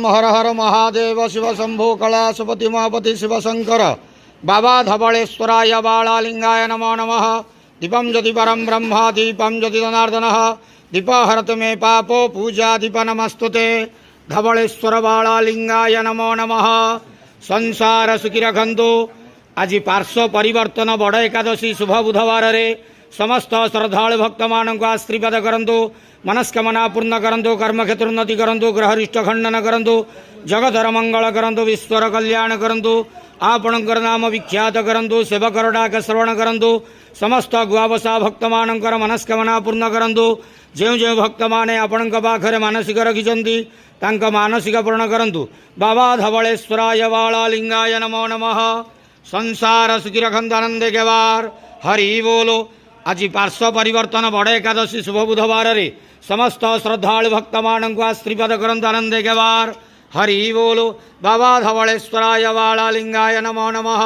हर हर महादेव शिव शंभो कैलासपति महापति शिव शंकर बाबा धवलेश्वराय बालालिंगाय नमो नमः। दीपं ज्योति परम ब्रह्म दीपं ज्योति जनार्दन दीप हरत मे पापो पूजा दीप नमस्तुते। धवलेश्वर बालालिंगाय नमो नमः। संसार सुखी रखंतु। आज पार्श्व परिवर्तन बड़ एकादशी शुभ बुधवार रे समस्त श्रद्धालु भक्त मान आशीर्वाद करंतु। मनस्कामना पूर्ण करंतु। कर्मक्षेत्र उन्नति करंतु। ग्रहरिष्ट खंडन करंतु। जगतर मंगल करंतु। विश्वर कल्याण करंतु। आपणकर नाम विख्यात करंतु। सेवकर डाक श्रवण करंतु। समस्त गुआवसा भक्त मानकर मनस्कामना पूर्ण करंतु। जो जो भक्त माने आपणक पाखरे मानसिक रखिछन्ति तांक मानसिक पूर्ण करंतु। बाबा धवलेश्वराय बालालिंगाय नमो नमः। संसार सुखी रखंतु आनंदे के बार हरि बोलो। आज पार्श्व परिवर्तन बड़ एकादशी शुभ बुधवार रे समस्त श्रद्धालु भक्त मान आशीर्वाद करंतु आनंदे के बार हरि बोलो। बाबा धवलेश्वराय बालालिंगाय नमो नमः।